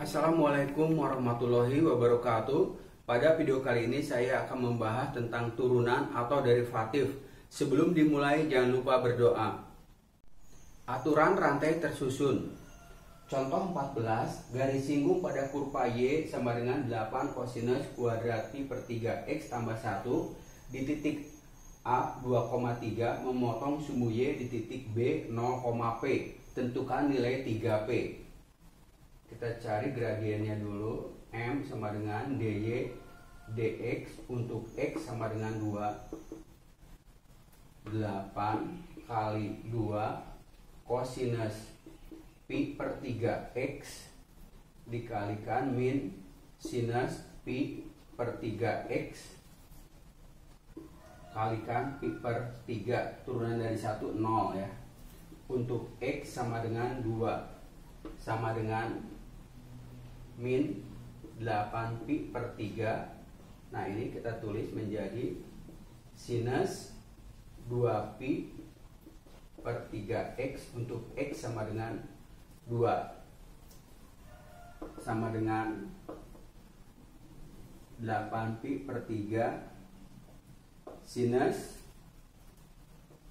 Assalamualaikum warahmatullahi wabarakatuh. Pada video kali ini saya akan membahas tentang turunan atau derivatif. Sebelum dimulai jangan lupa berdoa. Aturan rantai tersusun. Contoh 14, garis singgung pada kurva Y sama dengan 8 kosinus kuadrat Pi per 3X tambah 1 di titik A 2,3 memotong sumbu Y di titik B 0,P. Tentukan nilai 3P. Kita cari gradiennya dulu. M sama dengan dy dx untuk x sama dengan 2. 8 kali 2 kosinus pi per 3x dikalikan min sinus pi per 3x kalikan pi per 3. Turunan dari 1 0 ya. Untuk x sama dengan 2 sama dengan min 8 pi per 3. Nah ini kita tulis menjadi sinus 2 pi per 3x untuk x sama dengan 2 sama dengan 8 pi per 3 sinus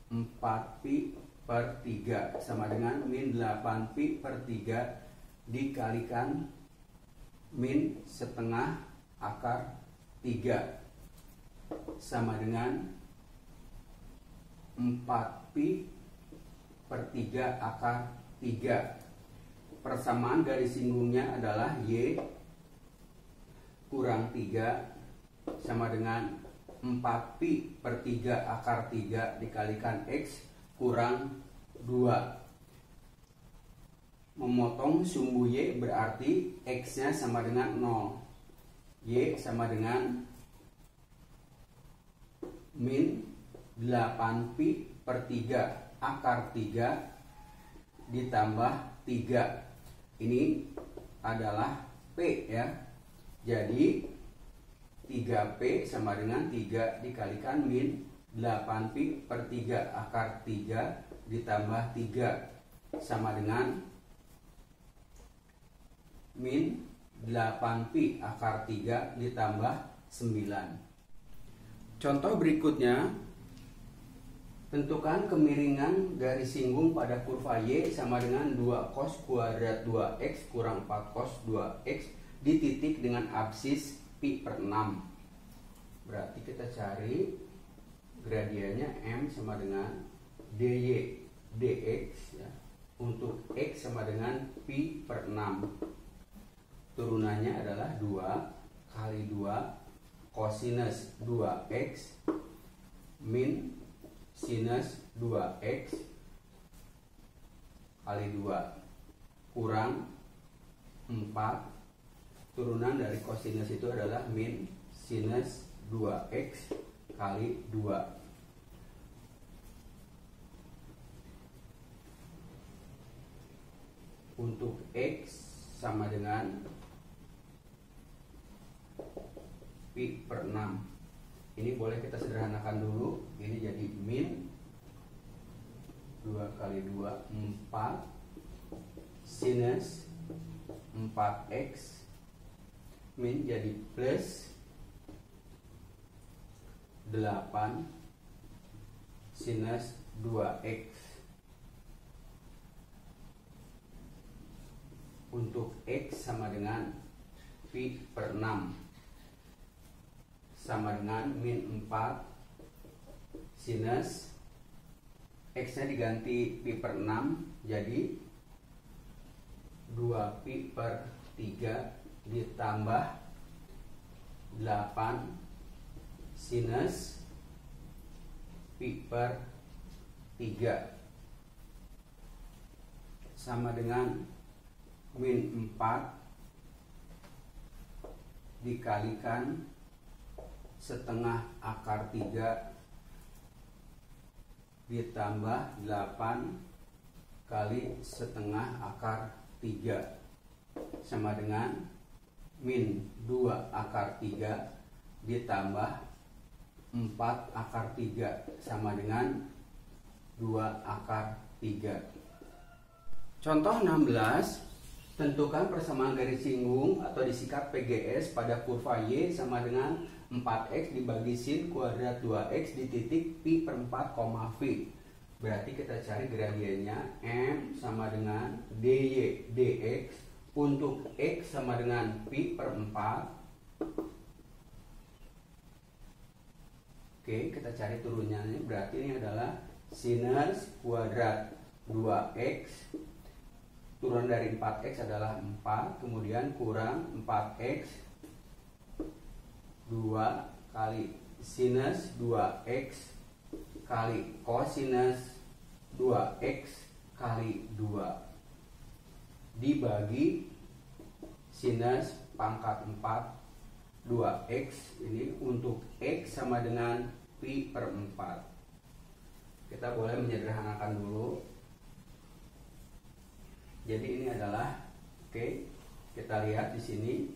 4 pi per 3 sama dengan min 8 pi per 3 dikalikan min setengah akar 3 sama dengan 4 pi per 3 akar 3. Persamaan garis singgungnya adalah Y kurang 3 sama dengan 4 pi per 3 akar 3 dikalikan X kurang 2. Memotong sumbu Y berarti X-nya sama dengan 0. Y sama dengan min 8 pi per 3 akar 3 ditambah 3. Ini adalah P ya. Jadi 3P sama dengan 3 dikalikan min 8 pi per 3 akar 3 ditambah 3 sama dengan min 8 pi akar 3 ditambah 9. Contoh berikutnya, tentukan kemiringan garis singgung pada kurva Y sama dengan 2 cos kuadrat 2x kurang 4 cos 2x di titik dengan absis pi per 6. Berarti kita cari gradiennya M sama dengan dy dx ya, untuk x sama dengan pi per 6. Turunannya adalah 2 kali 2 kosinus 2x min sinus 2x kali 2 kurang 4. Turunan dari kosinus itu adalah min sinus 2x kali 2. Untuk x sama dengan pi per 6. Ini boleh kita sederhanakan dulu. Ini jadi min 2 kali 2 4 sinus 4x min jadi plus 8 sinus 2x. Untuk x sama dengan pi per 6 sama dengan min 4 sinus x nya diganti pi per 6 jadi 2 pi per 3 ditambah 8 sinus pi per 3 sama dengan min 4 dikalikan setengah akar 3 ditambah 8 kali setengah akar 3 sama dengan min 2 akar 3 ditambah 4 akar 3 sama dengan 2 akar 3. Contoh 16, Tentukan persamaan garis singgung atau disingkat PGS pada kurva Y sama dengan 4X dibagi sin kuadrat 2X di titik pi per 4, V. Berarti kita cari gradiennya M sama dengan DY dx untuk X sama dengan pi per 4. Oke, kita cari turunannya. Berarti ini adalah sinus kuadrat 2X. Turun dari 4X adalah 4, kemudian kurang 4X 2 kali sinus 2X kali cosinus 2X kali 2 dibagi sinus pangkat 4 2X ini untuk X sama dengan pi per 4. Kita boleh menyederhanakan dulu. Jadi ini adalah kita lihat di sini.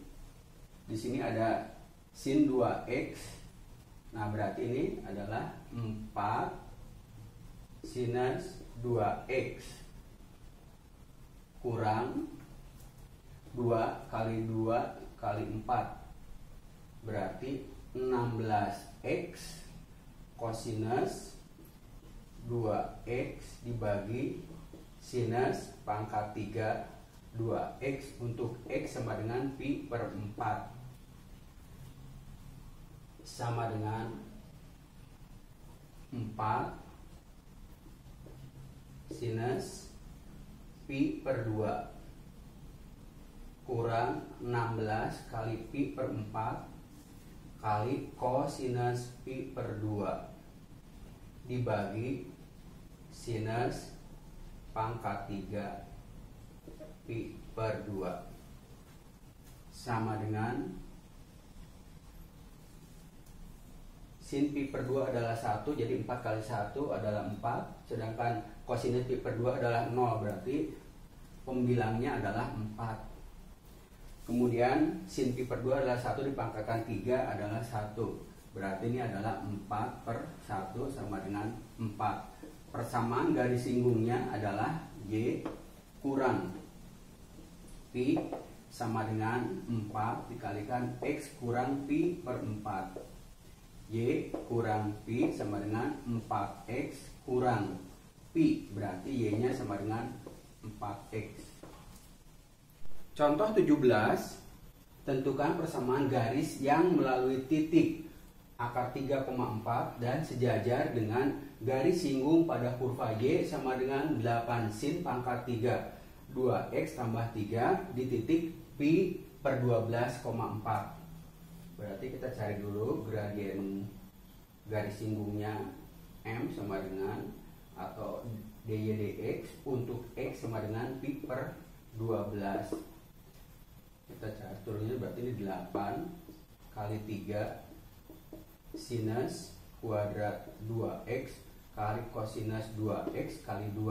Di sini ada sin 2x. Nah, berarti ini adalah 4 sinus 2x kurang 2 kali 2 kali 4. Berarti 16x cosinus 2x dibagi sinus pangkat 3 2x untuk X sama dengan pi per 4 sama dengan 4 sinus pi per 2 kurang 16 kali pi per 4 kali cosinus pi per 2 dibagi sinus pangkat 3 pi per 2 sama dengan sin pi per 2 adalah 1, jadi 4 kali 1 adalah 4, sedangkan cosinus pi per 2 adalah 0, berarti pembilangnya adalah 4. Kemudian sin pi per 2 adalah 1 dipangkatkan 3 adalah 1, berarti ini adalah 4 per 1 sama dengan 4. Persamaan garis singgungnya adalah Y kurang pi sama dengan 4 dikalikan X kurang pi per 4. Y kurang pi sama dengan 4X kurang pi, berarti Y nya sama dengan 4X. Contoh 17, tentukan persamaan garis yang melalui titik akar 3,4 dan sejajar dengan garis singgung pada kurva Y sama dengan 8 sin pangkat 3 2x tambah 3 di titik pi per 12,4. Berarti kita cari dulu gradien garis singgungnya M sama dengan atau dy dx untuk X sama dengan pi per 12. Kita cari turunnya, berarti ini 8 kali 3 sinus kuadrat 2x kali cosinus 2x kali 2,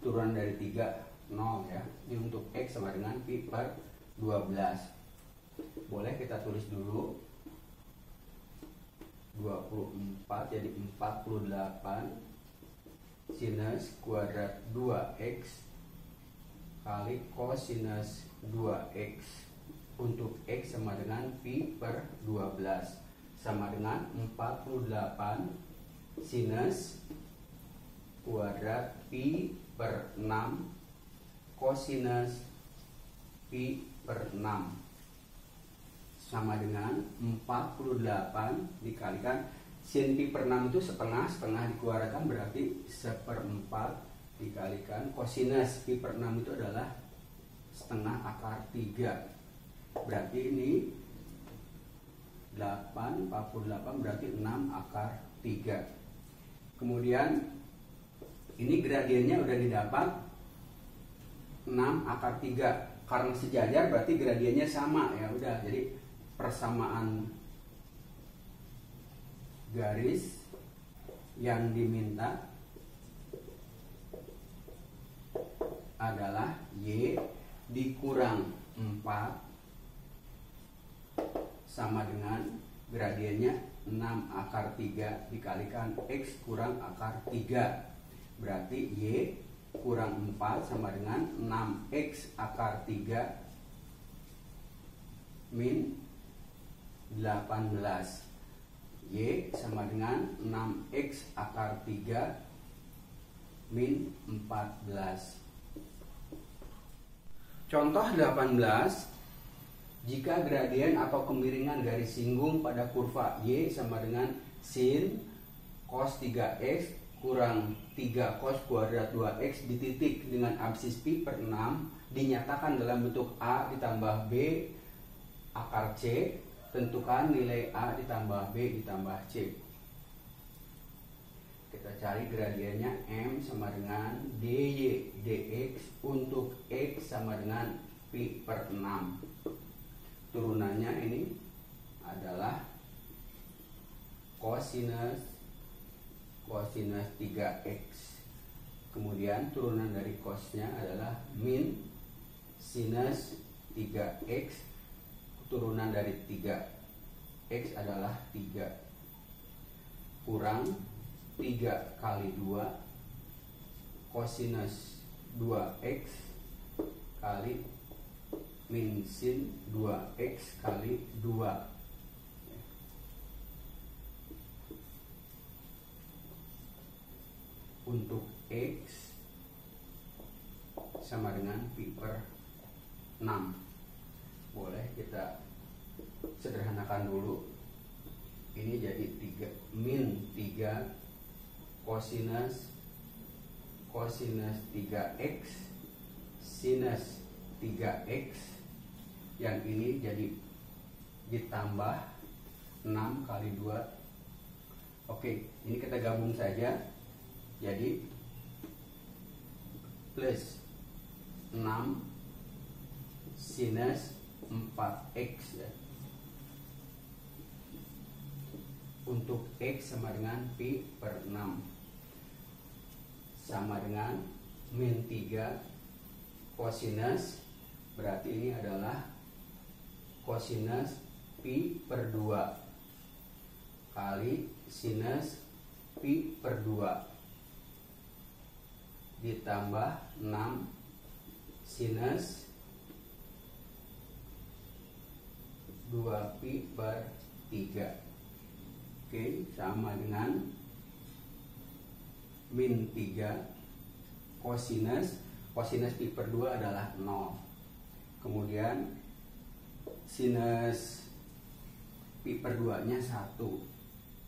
turunan dari 3 0 ya. Ini untuk X sama dengan pi per 12. Boleh kita tulis dulu 24 jadi 48 sinus kuadrat 2x kali cosinus 2x untuk X sama dengan pi per 12 sama dengan 48 sinus kuadrat pi per 6 cosinus pi per 6 sama dengan 48 dikalikan sin pi per 6 itu setengah dikeluarkan, berarti 1/4 dikalikan cosinus pi per 6 itu adalah setengah akar 3, berarti ini 8, 48 berarti 6 akar 3. Kemudian ini gradiennya udah didapat 6 akar 3. Karena sejajar berarti gradiennya sama ya udah. Jadi persamaan garis yang diminta adalah Y dikurang 4 sama dengan gradiennya 6 akar 3 dikalikan X kurang akar 3, berarti Y kurang 4 sama dengan 6x akar 3 min 18. Y sama dengan 6x akar 3 min 14. Contoh 18. Jika gradien atau kemiringan garis singgung pada kurva Y sama dengan sin cos 3x kurang 3 cos kuadrat 2x di titik dengan absis pi per 6 dinyatakan dalam bentuk A ditambah B akar C, tentukan nilai A ditambah B ditambah C. Kita cari gradiennya M sama dengan dy dx untuk x sama dengan pi per 6. Turunannya ini adalah cosinus 3x. Kemudian turunan dari cosnya adalah min sinus 3x. Turunan dari 3x adalah 3 kurang 3 kali 2 cosinus 2x kali min sin 2x kali 2. Untuk x sama dengan pi per 6. Boleh kita sederhanakan dulu. Ini jadi 3 min 3 cosinus 3x sinus 3x. Yang ini jadi ditambah 6 kali 2. Oke, ini kita gabung saja. Jadi plus 6 sinus 4x ya. Untuk x sama dengan pi per 6 sama dengan min 3 cosinus, berarti ini adalah cosinus pi per 2 kali sinus pi per 2 ditambah 6 sinus 2 pi per 3. Oke, sama dengan min 3 cosinus pi per 2 adalah 0. Kemudian sinus pi per 2 nya 1.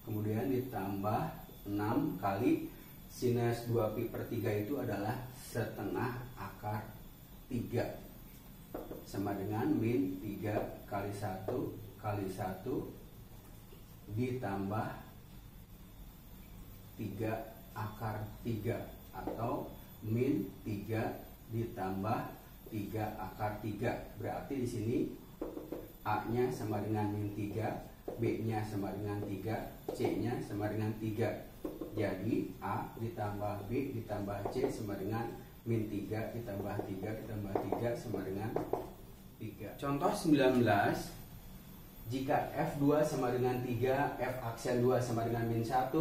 Kemudian ditambah 6 kali sinus 2 pi per 3 itu adalah setengah akar 3 sama dengan min 3 kali 1 kali 1 ditambah 3 akar 3 atau min 3 ditambah 3 akar 3. Berarti di sini A-nya sama dengan min 3, B-nya sama dengan 3, C-nya sama dengan 3. Jadi A ditambah B ditambah C sama dengan min 3 ditambah 3 ditambah 3 sama dengan 3. Contoh 19. Jika F2 sama dengan 3, F aksen 2 sama dengan min 1,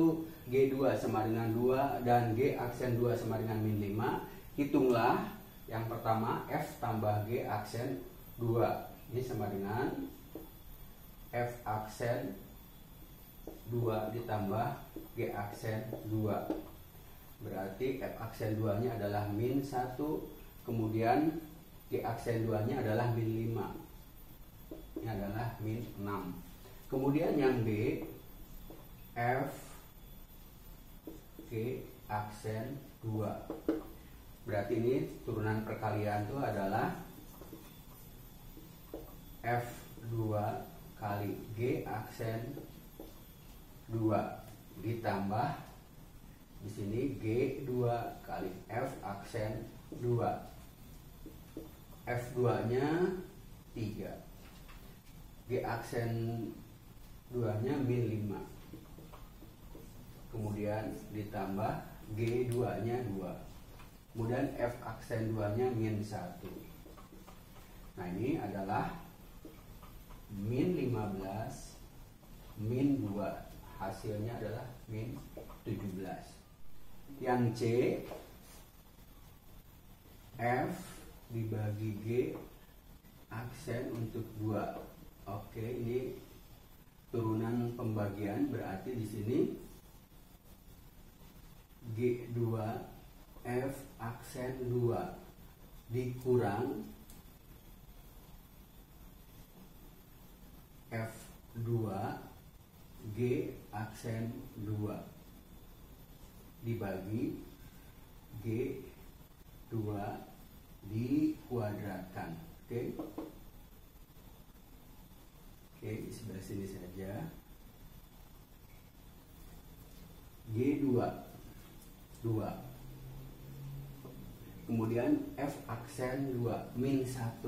G2 sama dengan 2, dan G aksen 2 sama dengan min 5, hitunglah yang pertama F tambah G aksen 2. Ini sama dengan F aksen 2 ditambah G aksen 2. Berarti F aksen 2 nya adalah min 1, kemudian G aksen 2 nya adalah min 5. Ini adalah min 6. Kemudian yang B, F G aksen 2. Berarti ini turunan perkalian itu adalah F2 kali G aksen 2 ditambah di sini G2 kali F aksen 2. F2 nya 3, G aksen 2 nya min 5, kemudian ditambah G2 nya 2, kemudian F aksen 2 nya min 1. Nah ini adalah min 15 min 2, hasilnya adalah min 17. Yang C, F dibagi G aksen untuk 2. Oke, ini turunan pembagian, berarti di sini G2 F aksen 2 dikurang F2 G aksen 2 dibagi G2 dikuadratkan. Oke, di sebelah sini saja. G2 2, kemudian F aksen 2 min 1,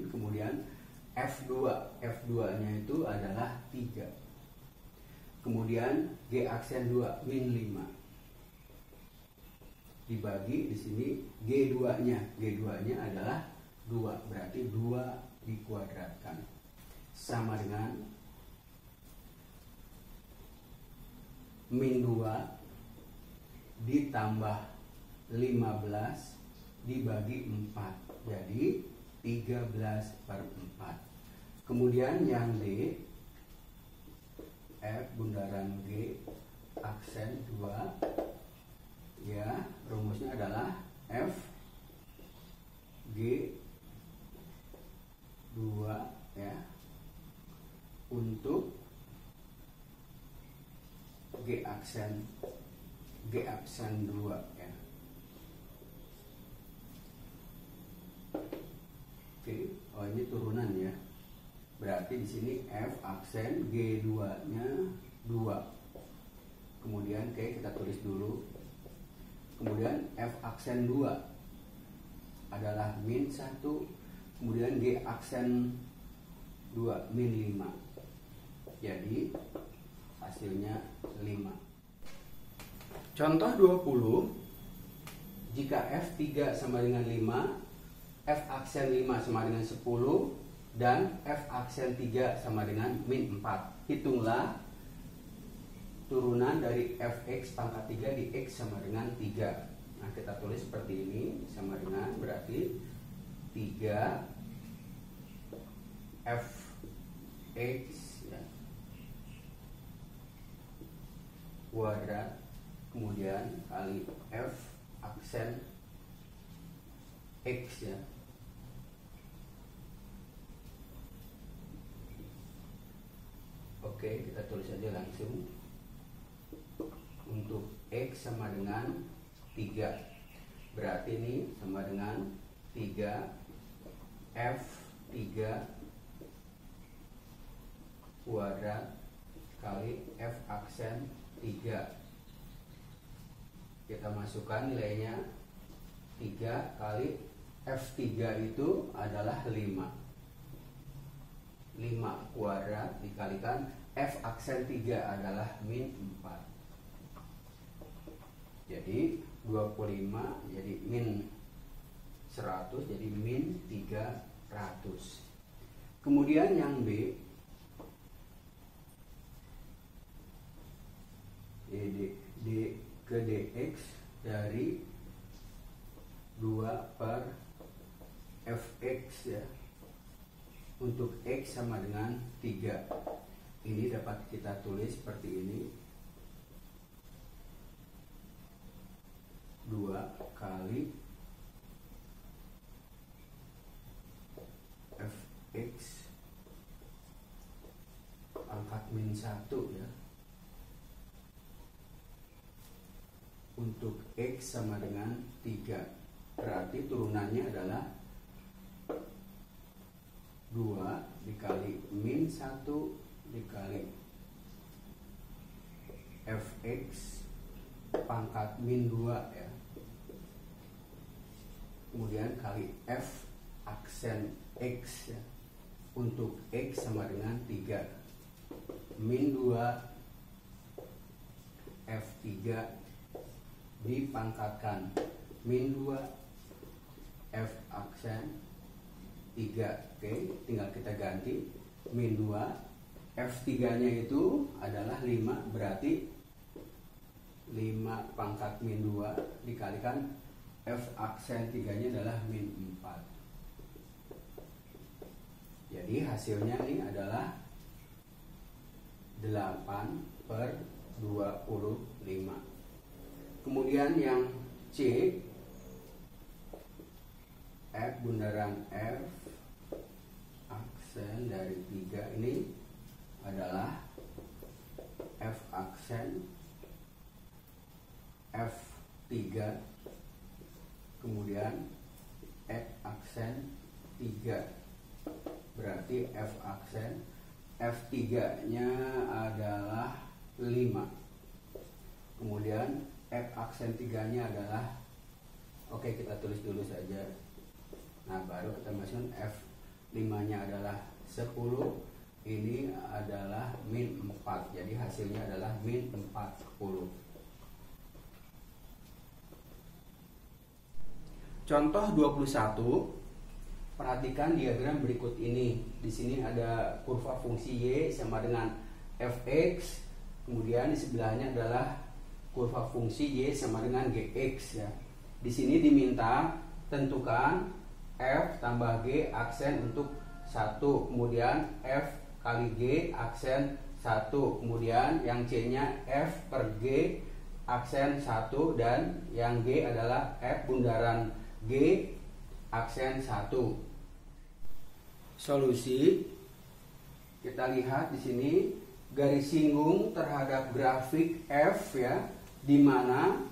kemudian F2 nya itu adalah 3, kemudian G aksen 2 min 5 dibagi di sini G2 nya adalah 2, berarti 2 dikuadratkan sama dengan min 2 ditambah 15 dibagi 4, jadi 13/4. Kemudian yang D, F bundaran G aksen 2, ya rumusnya adalah F G 2 ya untuk G aksen 2 ya. Oke, ini turunan ya. Berarti di sini F aksen G2-nya 2. Kemudian kita tulis dulu. Kemudian F aksen 2 adalah min 1. Kemudian G aksen 2 min 5. Jadi hasilnya 5. Contoh 20, jika F3 sama dengan 5, F aksen 5 sama dengan 10, dan F aksen 3 sama dengan min 4. Hitunglah turunan dari Fx pangkat 3 di X sama dengan 3. Nah, kita tulis seperti ini, sama dengan berarti 3 Fx ya, kuadrat, kemudian kali F aksen X ya. Oke, kita tulis aja langsung. Untuk X sama dengan 3, berarti ini sama dengan 3 F3 kuadrat kali F aksen 3. Kita masukkan nilainya 3 kali F3 itu adalah 5 kuadrat dikalikan F aksen 3 adalah min 4. Jadi 25 jadi min 100, jadi min 300. Kemudian yang B, ke dx dari 2 per Fx ya, untuk X sama dengan 3. Ini dapat kita tulis seperti ini, 2 kali Fx pangkat min 1 ya, untuk X sama dengan 3. Berarti turunannya adalah 2 dikali min 1 dikali Fx pangkat min 2 ya, kemudian kali F aksen X ya, untuk X sama dengan 3, min 2 F3 dipangkatkan min 2 F aksen 3. Oke, tinggal kita ganti min 2 F3 nya itu adalah 5, berarti 5 5 pangkat min 2 dikalikan F aksen 3-nya adalah min 4. Jadi hasilnya ini adalah 8/25. Kemudian yang C, F bundaran F aksen dari 3 ini adalah F aksen F3, kemudian F aksen 3, berarti F aksen F3-nya adalah 5, kemudian F aksen 3-nya adalah, oke, kita tulis dulu saja. Nah, baru kita masukkan F5-nya adalah 10, ini adalah min 4, jadi hasilnya adalah min 40. Contoh 21, perhatikan diagram berikut ini. Di sini ada kurva fungsi Y sama dengan Fx, kemudian di sebelahnya adalah kurva fungsi Y sama dengan Gx ya. Di sini diminta tentukan F tambah G aksen untuk 1, kemudian F kali G aksen 1, kemudian yang C-nya F per G aksen 1, dan yang G adalah F bundaran G aksen 1. Solusi, kita lihat di sini garis singgung terhadap grafik F ya, di mana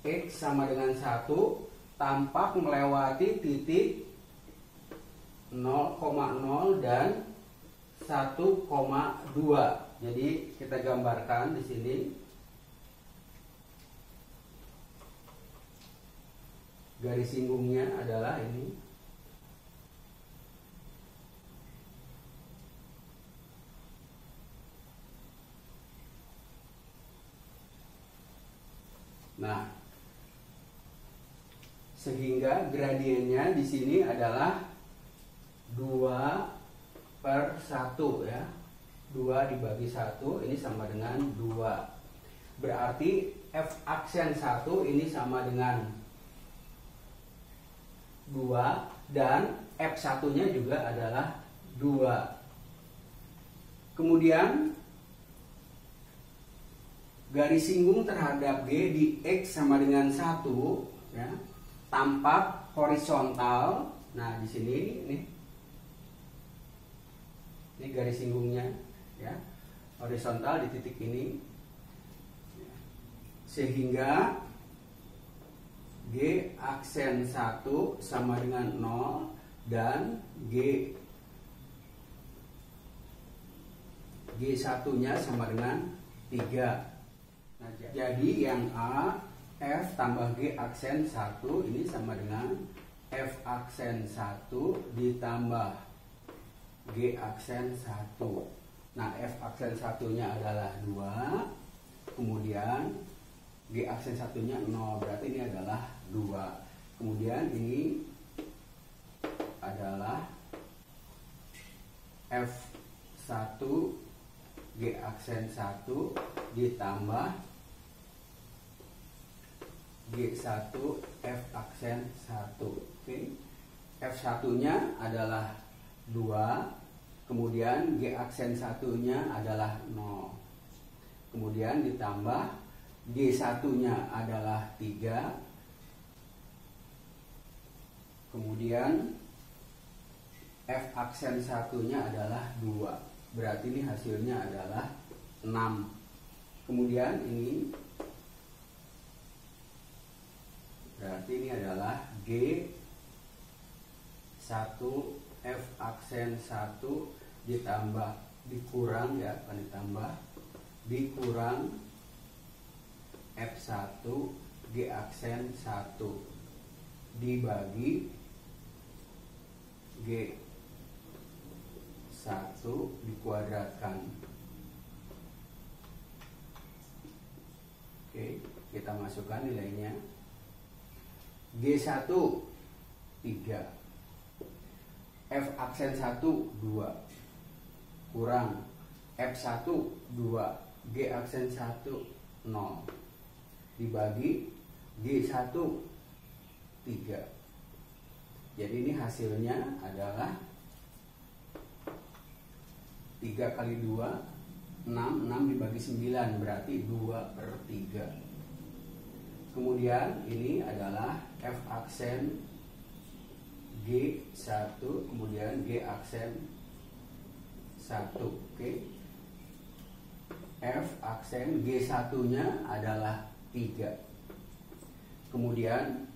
X sama dengan 1 tampak melewati titik 0,0 dan 1,2. Jadi kita gambarkan di sini. Garis singgungnya adalah ini. Nah, sehingga gradiennya di sini adalah 2/1 ya. 2 dibagi 1 ini sama dengan 2. Berarti F aksen 1 ini sama dengan 2 dan F1-nya juga adalah 2. Kemudian garis singgung terhadap G di X sama dengan 1 ya, tampak horizontal. Nah, di sini ini garis singgungnya ya, horizontal di titik ini. Sehingga G aksen 1 sama dengan 0 dan G1-nya sama dengan 3. Nah, jadi yang A, F tambah G aksen 1 ini sama dengan F aksen 1 ditambah G aksen 1. Nah, F aksen 1-nya adalah 2, kemudian G aksen 1-nya 0, berarti ini adalah 2. Kemudian ini adalah F1 G aksen 1 ditambah G1 F aksen 1. Oke. F1-nya adalah 2, kemudian G aksen 1-nya adalah 0. Kemudian ditambah G1-nya adalah 3, kemudian F aksen 1-nya adalah 2. Berarti ini hasilnya adalah 6. Kemudian ini berarti ini adalah G1 F aksen 1 ditambah dikurang ya, bukan ditambah, dikurang F1 G aksen 1 dibagi G1 dikuadratkan. Oke, kita masukkan nilainya. G1 3, F aksen 1 2, kurang F1 2, G aksen 1 0 dibagi G1 3. Jadi ini hasilnya adalah 3 kali 2 6, 6 dibagi 9 berarti 2/3. Kemudian ini adalah F aksen G1, kemudian G aksen 1. Oke. F aksen G1 nya adalah 3. Kemudian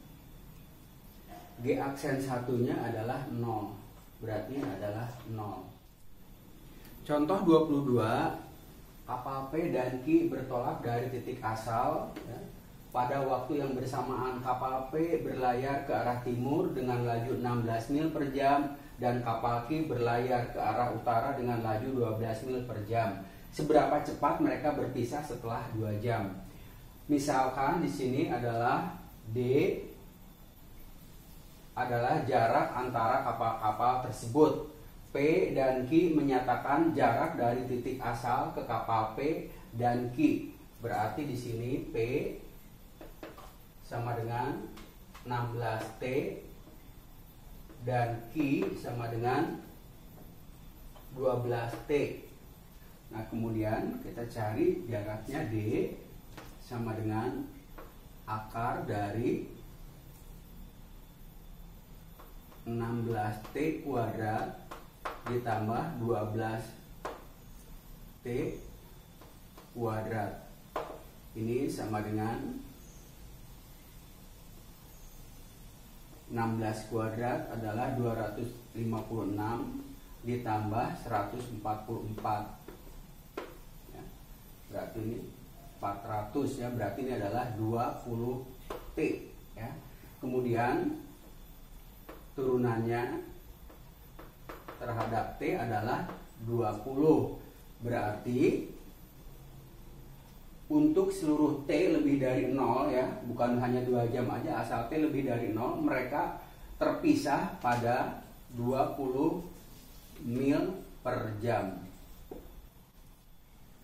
G aksen 1 nya adalah 0, berarti adalah 0. Contoh 22, kapal P dan Q bertolak dari titik asal ya. Pada waktu yang bersamaan kapal P berlayar ke arah timur dengan laju 16 mil per jam dan kapal Q berlayar ke arah utara dengan laju 12 mil per jam. Seberapa cepat mereka berpisah setelah 2 jam? Misalkan di sini adalah D adalah jarak antara kapal-kapal tersebut. P dan Q menyatakan jarak dari titik asal ke kapal P dan Q. Berarti di sini P sama dengan 16T dan Q sama dengan 12T. Nah, kemudian kita cari jaraknya D sama dengan akar dari 16T kuadrat ditambah 12T kuadrat. Ini sama dengan 16 kuadrat adalah 256 ditambah 144 ya, berarti ini 400 ya, berarti ini adalah 20T ya. Kemudian turunannya terhadap T adalah 20, berarti untuk seluruh T lebih dari 0 ya, bukan hanya 2 jam aja, asal T lebih dari 0, mereka terpisah pada 20 mil per jam.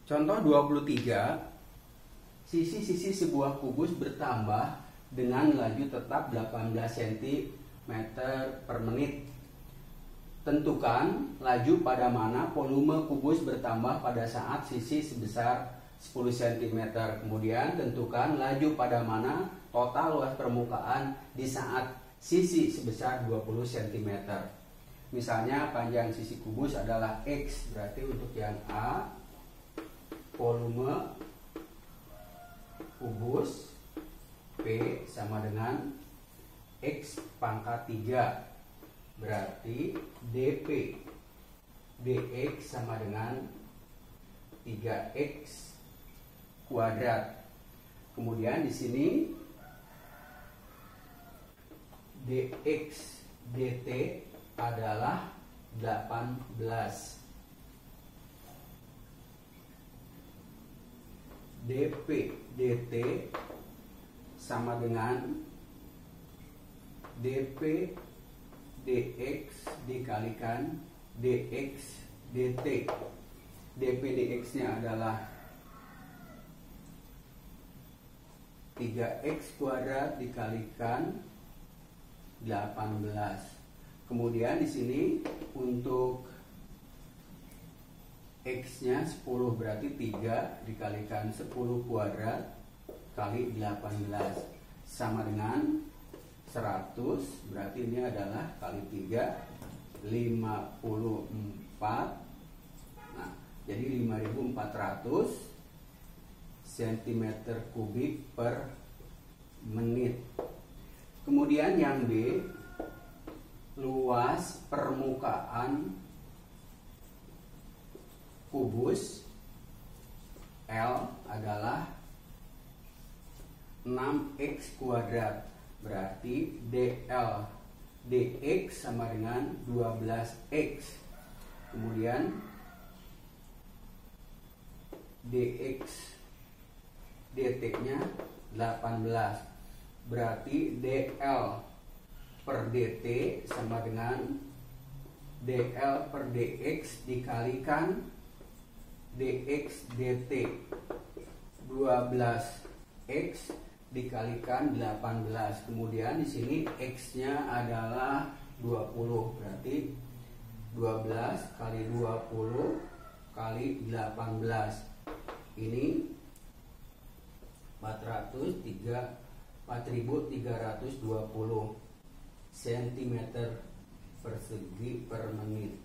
Contoh 23, sisi-sisi sebuah kubus bertambah dengan laju tetap 18 cm per menit. Tentukan laju pada mana volume kubus bertambah pada saat sisi sebesar 10 cm. Kemudian tentukan laju pada mana total luas permukaan di saat sisi sebesar 20 cm. Misalnya panjang sisi kubus adalah X, berarti untuk yang A volume kubus P sama dengan X pangkat 3, berarti DP DX sama dengan 3X kuadrat. Kemudian di sini dx dt adalah 18. dp dt sama dengan dp dx dikalikan dx dt. dp dx nya adalah 3x kuadrat dikalikan 18. Kemudian di sini untuk x-nya 10, berarti 3 dikalikan 10 kuadrat kali 18 sama dengan 100, berarti ini adalah kali 3 54. Nah, jadi 5400 cm kubik per menit. Kemudian yang B, luas permukaan kubus L adalah 6x kuadrat, berarti DL dx sama dengan 12x. Kemudian dx dt nya 18, berarti dl per dt sama dengan dl per dx dikalikan dx dt 12x dikalikan 18. Kemudian di sini x-nya adalah 20, berarti 12 kali 20 kali 18. Ini 4.320 cm persegi per menit.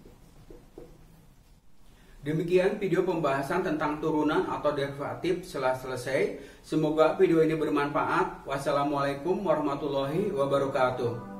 Demikian video pembahasan tentang turunan atau derivatif telah selesai. Semoga video ini bermanfaat. Wassalamualaikum warahmatullahi wabarakatuh.